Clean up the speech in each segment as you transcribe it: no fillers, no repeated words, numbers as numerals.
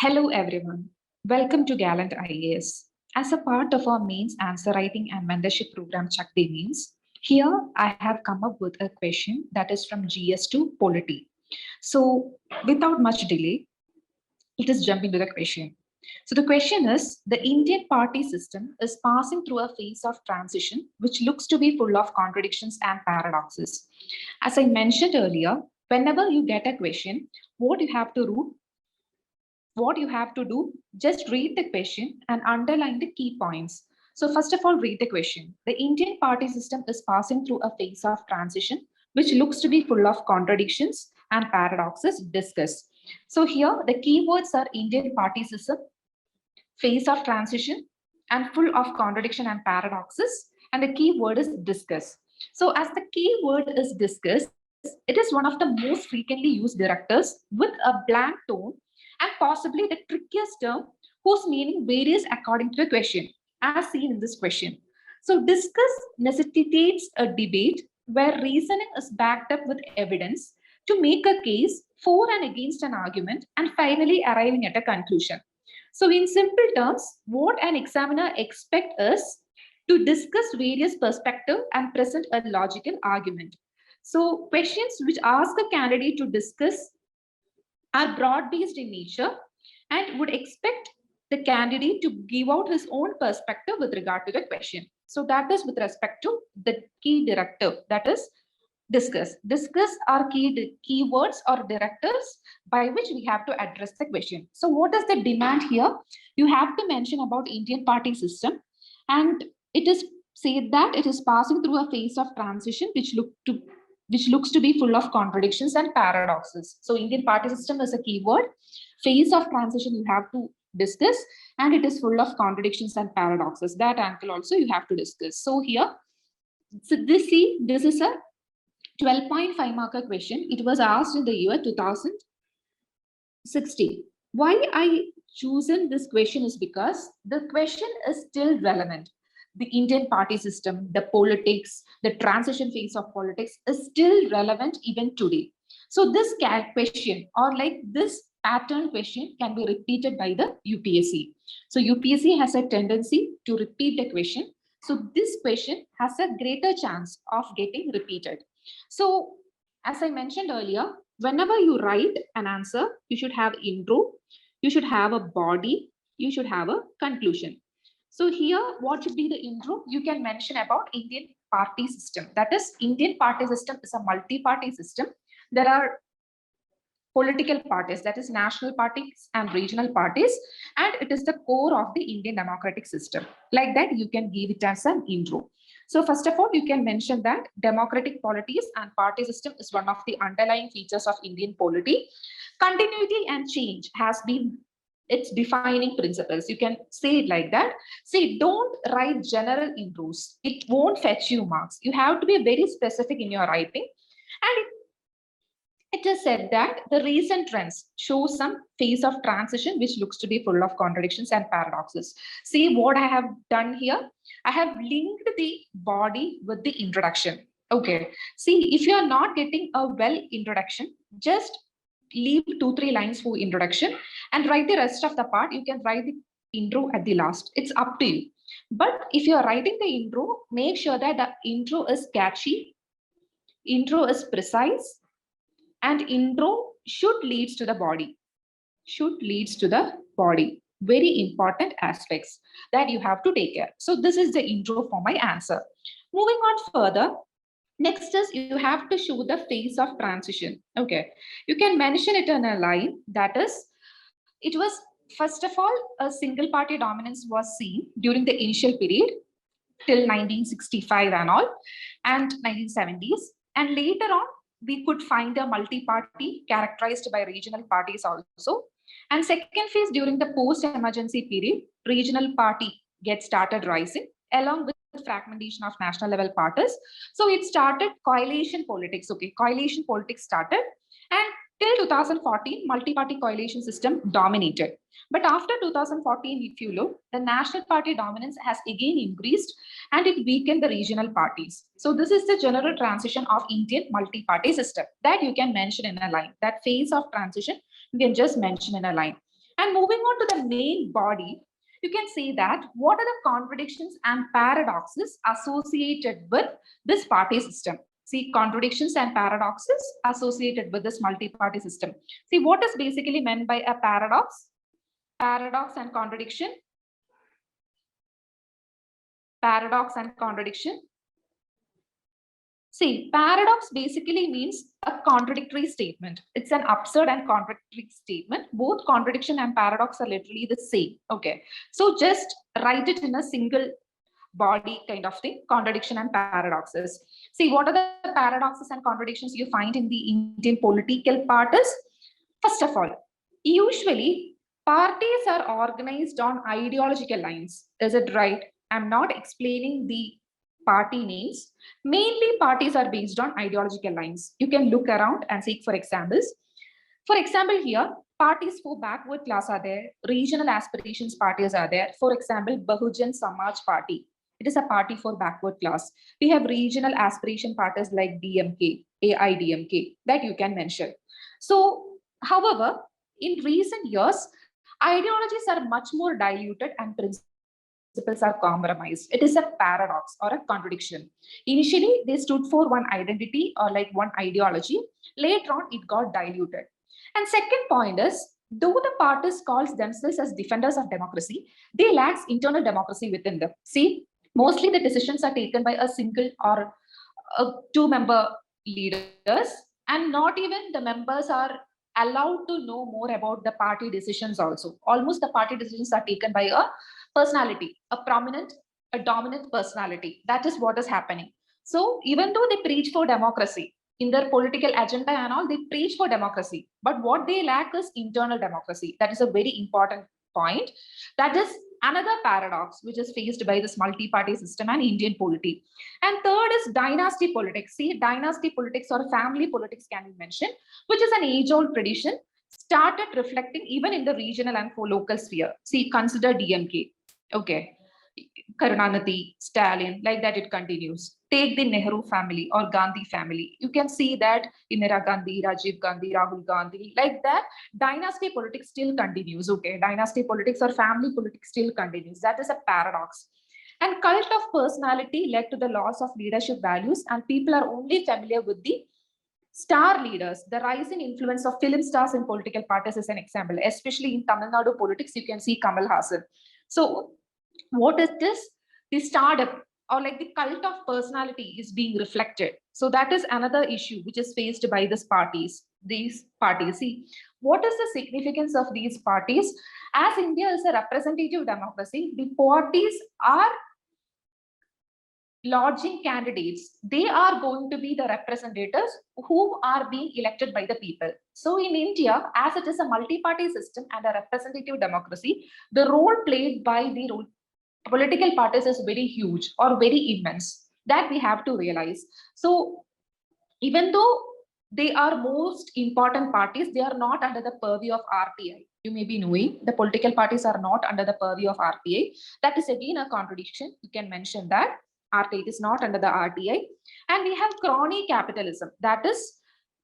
Hello everyone, welcome to Gallant IAS. As a part of our mains answer writing and mentorship program Chakde Mains, here I have come up with a question that is from GS to Polity. So without much delay, let us jump into the question. So the question is, the Indian party system is passing through a phase of transition which looks to be full of contradictions and paradoxes. As I mentioned earlier, whenever you get a question, what you have to do, just read the question and underline the key points. So first of all, read the question. The Indian party system is passing through a phase of transition, which looks to be full of contradictions and paradoxes. Discuss. So here, the keywords are Indian party system, phase of transition, and full of contradiction and paradoxes. And the key word is discuss. So as the key word is discuss, it is one of the most frequently used directors with a blank tone and possibly the trickiest term whose meaning varies according to the question, as seen in this question. So discuss necessitates a debate where reasoning is backed up with evidence to make a case for and against an argument and finally arriving at a conclusion. So in simple terms, what an examiner expects us to discuss various perspectives and present a logical argument. So questions which ask a candidate to discuss are broad-based in nature and would expect the candidate to give out his own perspective with regard to the question. So that is with respect to the key directive, that is discuss. Discuss are keywords or directives by which we have to address the question. So what is the demand here? You have to mention about Indian party system, and it is said that it is passing through a phase of transition which looks to be full of contradictions and paradoxes. So Indian party system is a keyword. Phase of transition you have to discuss, and it is full of contradictions and paradoxes. That angle also you have to discuss. So here, so this is a 12.5 marker question. It was asked in the year 2016. Why I chosen this question is because the question is still relevant. The Indian party system, the politics, the transition phase of politics is still relevant even today. So this question or like this pattern question can be repeated by the UPSC. So UPSC has a tendency to repeat the question. So this question has a greater chance of getting repeated. So as I mentioned earlier, whenever you write an answer, you should have intro, you should have a body, you should have a conclusion. So here, what should be the intro? You can mention about Indian party system. That is, Indian party system is a multi-party system. There are political parties, that is national parties and regional parties, and it is the core of the Indian democratic system. Like that, you can give it as an intro. So first of all, you can mention that democratic polities and party system is one of the underlying features of Indian polity. Continuity and change has been its defining principles. You can say it like that. See, don't write general intros. It won't fetch you marks. You have to be very specific in your writing. And it is said that the recent trends show some phase of transition which looks to be full of contradictions and paradoxes. See what I have done here. I have linked the body with the introduction. Okay. See, if you are not getting a well introduction, just leave 2-3 lines for introduction and write the rest of the part. You can write the intro at the last. It's up to you. But if you are writing the intro, make sure that the intro is catchy, intro is precise, and intro should leads to the body. Should leads to the body. Very important aspects that you have to take care. So this is the intro for my answer. Moving on further. Next is you have to show the phase of transition. Okay, you can mention it in a line. That is, it was first of all a single party dominance was seen during the initial period till 1965 and all, and 1970s, and later on we could find a multi-party characterized by regional parties also. And second phase during the post-emergency period, regional party gets started rising along with fragmentation of national level parties. So it started coalition politics. Okay, coalition politics started, and till 2014, multi-party coalition system dominated. But after 2014, if you look, the national party dominance has again increased and it weakened the regional parties. So this is the general transition of Indian multi-party system that you can mention in a line. That phase of transition, you can just mention in a line. And moving on to the main body, you can see that what are the contradictions and paradoxes associated with this party system. See, contradictions and paradoxes associated with this multi-party system. See, what is basically meant by a paradox? Paradox and contradiction. Paradox and contradiction. See, paradox basically means a contradictory statement. It's an absurd and contradictory statement. Both contradiction and paradox are literally the same. Okay, so just write it in a single body kind of thing, contradiction and paradoxes. See, what are the paradoxes and contradictions you find in the Indian political parties? First of all, usually parties are organized on ideological lines. Is it right? I'm not explaining the party names. Mainly parties are based on ideological lines. You can look around and seek for examples. For example, here, parties for backward class are there, regional aspirations parties are there. For example, Bahujan Samaj Party. It is a party for backward class. We have regional aspiration parties like DMK, AIDMK, that you can mention. So, however, in recent years, ideologies are much more diluted and principles are compromised. It is a paradox or a contradiction. Initially, they stood for one identity or like one ideology. Later on, it got diluted. And second point is, though the parties calls themselves as defenders of democracy, they lack internal democracy within them. See, mostly the decisions are taken by a single or two-member leaders, and not even the members are allowed to know more about the party decisions also. Almost the party decisions are taken by a personality, a dominant personality. That is what is happening. So even though they preach for democracy, in their political agenda and all, they preach for democracy. But what they lack is internal democracy. That is a very important point. That is another paradox which is faced by this multi-party system and Indian polity. And third is dynasty politics. See, dynasty politics or family politics can be mentioned, which is an age-old tradition, started reflecting even in the regional and for local sphere. See, consider DMK. Okay. Karunanidhi, Stalin, like that it continues. Take the Nehru family or Gandhi family. You can see that Indira Gandhi, Rajiv Gandhi, Rahul Gandhi, like that dynasty politics still continues. Okay, dynasty politics or family politics still continues. That is a paradox. And cult of personality led to the loss of leadership values, and people are only familiar with the star leaders. The rising influence of film stars in political parties is an example, especially in Tamil Nadu politics. You can see Kamal Hassan. So what is this? The stardom or like the cult of personality is being reflected. So that is another issue which is faced by these parties. See, what is the significance of these parties? As India is a representative democracy, the parties are lodging candidates. They are going to be the representatives who are being elected by the people. So in India, as it is a multi-party system and a representative democracy, the role played by the political parties is very huge or very immense. That we have to realize. So even though they are most important parties, they are not under the purview of RTI. You may be knowing the political parties are not under the purview of RTI. That is again a contradiction. You can mention that RTI is not under the RTI. And we have crony capitalism. That is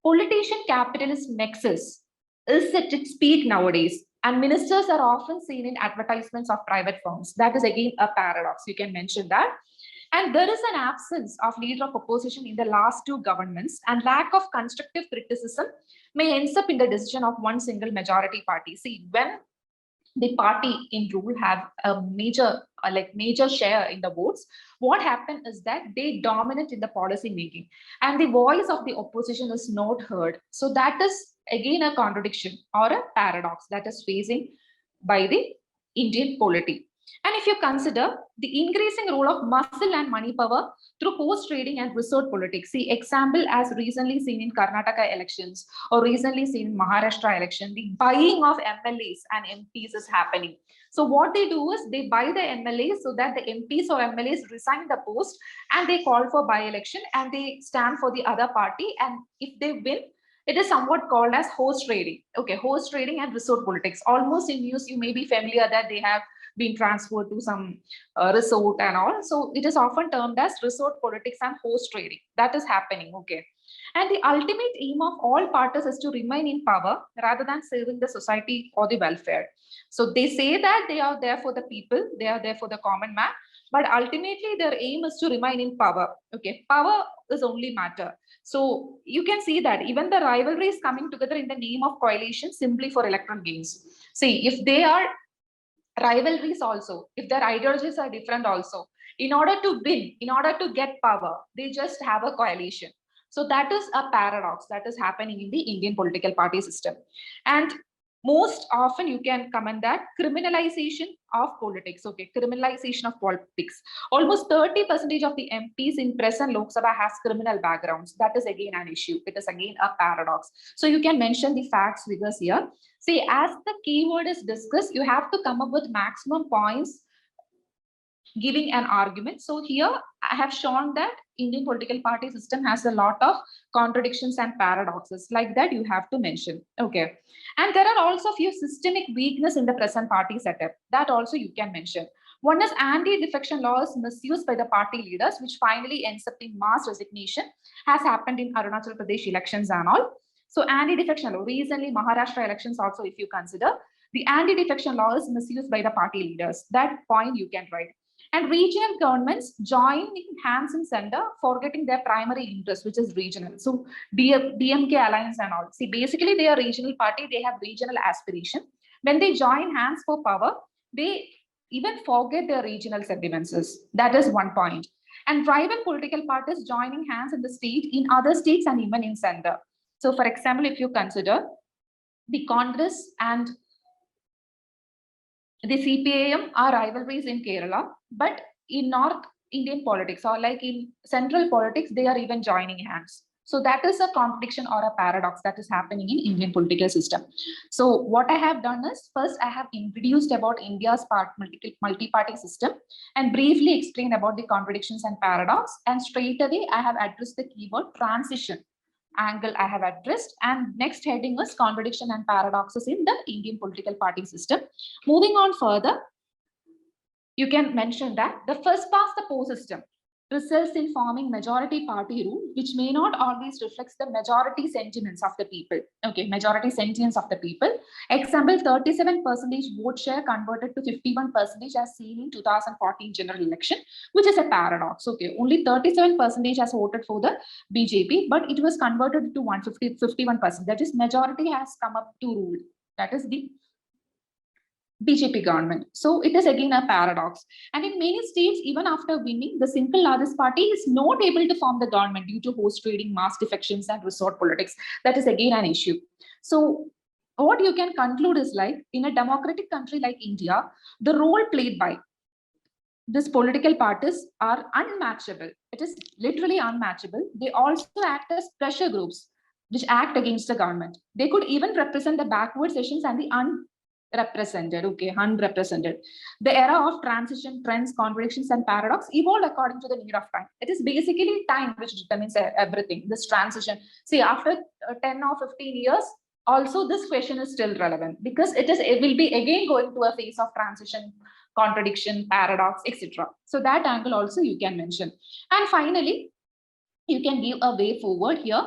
politician capitalist nexus is at its peak nowadays. And ministers are often seen in advertisements of private firms. That is again a paradox. You can mention that. And there is an absence of leader of opposition in the last two governments, and lack of constructive criticism may end up in the decision of one single majority party. See, when the party in rule have a major share in the votes, what happened is that they dominate in the policy making, and the voice of the opposition is not heard. So that is again a contradiction or a paradox that is facing by the Indian polity. And if you consider the increasing role of muscle and money power through horse trading and resort politics, see example as recently seen in Karnataka elections or recently seen in Maharashtra election, the buying of MLAs and MPs is happening. So what they do is they buy the MLAs so that the MPs or MLAs resign the post and they call for by-election and they stand for the other party. And if they win, it is somewhat called as horse trading. Okay, horse trading and resort politics. Almost in news, you may be familiar that they have been transferred to some resort and all. So it is often termed as resort politics and horse trading. That is happening. Okay. And the ultimate aim of all parties is to remain in power rather than serving the society or the welfare. So they say that they are there for the people, they are there for the common man, but ultimately their aim is to remain in power. Okay, power is only matter. So you can see that even the rivalry is coming together in the name of coalition simply for electoral gains. See, if they are rivalries also, if their ideologies are different also, in order to win, in order to get power, they just have a coalition. So that is a paradox that is happening in the Indian political party system. And most often you can comment that criminalization of politics. Okay, criminalization of politics. Almost 30% of the MPs in present Lok Sabha has criminal backgrounds. That is again an issue. It is again a paradox. So you can mention the facts, figures here. See, as the keyword is discussed, you have to come up with maximum points giving an argument. So here I have shown that Indian political party system has a lot of contradictions and paradoxes. Like that you have to mention. Okay. And there are also a few systemic weakness in the present party setup. That also you can mention. One is anti-defection laws misused by the party leaders, which finally ends up in mass resignation, has happened in Arunachal Pradesh elections and all. So anti-defection law, recently Maharashtra elections also, if you consider, the anti-defection law is misused by the party leaders. That point you can write. And regional governments joining hands in center, forgetting their primary interest, which is regional. So DMK alliance and all. See, basically they are regional party, they have regional aspiration. When they join hands for power, they even forget their regional sentiments. That is one point. And rival political parties joining hands in the state, in other states and even in center. So for example, if you consider the Congress and the CPIM are rivalries in Kerala, but in North Indian politics or like in central politics, they are even joining hands. So that is a contradiction or a paradox that is happening in Indian political system. So what I have done is, first I have introduced about India's multi-party system and briefly explained about the contradictions and paradox, and straight away I have addressed the keyword transition angle I have addressed, and next heading is contradiction and paradoxes in the Indian political party system. Moving on further, you can mention that the first past the post system results in forming majority party rule, which may not always reflects the majority sentiments of the people. Okay, majority sentiments of the people. Example, 37% vote share converted to 51% as seen in 2014 general election, which is a paradox. Okay, only 37% has voted for the BJP, but it was converted to 51%. That is, majority has come up to rule. That is the BJP government. So it is again a paradox. And in many states, even after winning, the simple largest party is not able to form the government due to horse trading, mass defections, and resort politics. That is again an issue. So what you can conclude is, like, in a democratic country like India, the role played by these political parties are unmatchable. It is literally unmatchable. They also act as pressure groups which act against the government. They could even represent the backward sections and the unrepresented. The era of transition, trends, contradictions, and paradox evolved according to the need of time. It is basically time which determines everything. This transition. See, after 10 or 15 years, also this question is still relevant because it will be again going to a phase of transition, contradiction, paradox, etc. So that angle also you can mention. And finally, you can give a way forward here.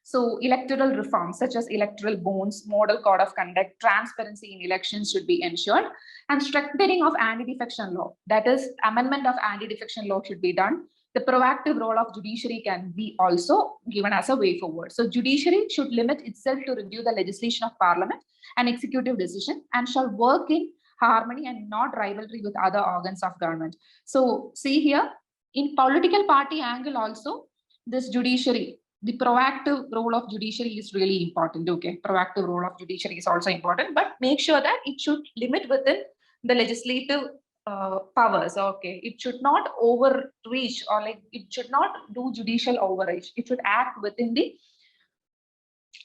So electoral reforms such as electoral bonds, model code of conduct, transparency in elections should be ensured, and strengthening of anti-defection law. That is, amendment of anti-defection law should be done. The proactive role of judiciary can be also given as a way forward. So judiciary should limit itself to review the legislation of parliament and executive decision, and shall work in harmony and not rivalry with other organs of government. So see here, in political party angle also, this judiciary, the proactive role of judiciary is really important. Okay, proactive role of judiciary is also important, but make sure that it should limit within the legislative powers. Okay, it should not overreach, or like it should not do judicial overreach. It should act within the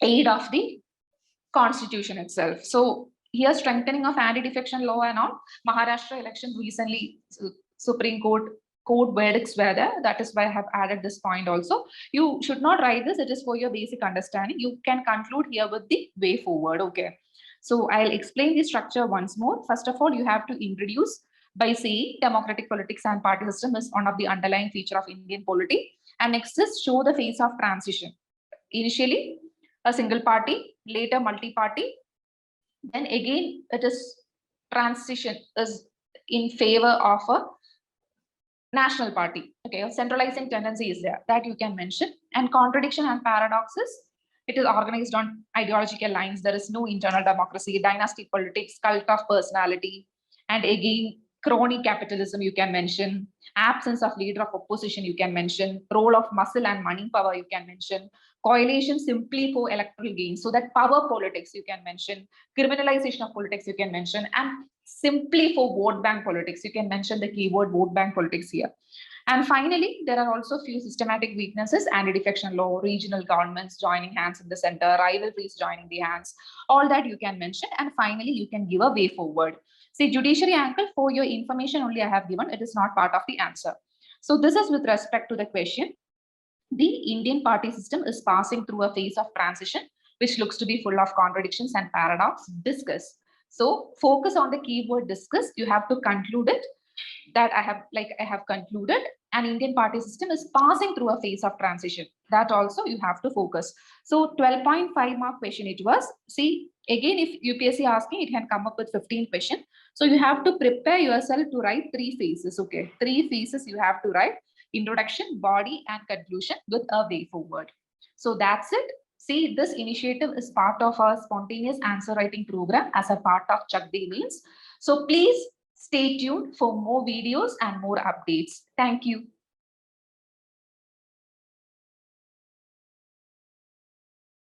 aid of the constitution itself. So here, strengthening of anti-defection law and all. Maharashtra election recently, Supreme Court verdicts were there. That is why I have added this point also. You should not write this. It is for your basic understanding. You can conclude here with the way forward. Okay. So I'll explain the structure once more. First of all, you have to introduce by saying democratic politics and party system is one of the underlying feature of Indian polity. And next is show the phase of transition. Initially, a single party, later multi-party. Then again, it is transition is in favor of a national party. Okay, a centralizing tendency is there that you can mention. And contradiction and paradoxes, it is organized on ideological lines. There is no internal democracy, dynasty politics, cult of personality, and again, crony capitalism you can mention, absence of leader of opposition you can mention, role of muscle and money power you can mention, coalition simply for electoral gain, so that power politics you can mention, criminalization of politics you can mention, and simply for vote bank politics you can mention the keyword vote bank politics here. And finally, there are also few systematic weaknesses: anti-defection law, regional governments joining hands in the center, rivalries joining the hands, all that you can mention. And finally, you can give a way forward. See, judiciary angle, for your information only I have given, it is not part of the answer. So this is with respect to the question. The Indian party system is passing through a phase of transition, which looks to be full of contradictions and paradox. Discuss. So focus on the keyword discuss. You have to conclude it. That I have concluded, an Indian party system is passing through a phase of transition. That also you have to focus. So 12.5 mark question it was. See, again, if UPSC asking, it can come up with 15 question. So you have to prepare yourself to write 3 phases. Okay, 3 phases you have to write: introduction, body, and conclusion with a way forward. So that's it. See, this initiative is part of our spontaneous answer writing program as a part of Chakde Mains. So please stay tuned for more videos and more updates. Thank you.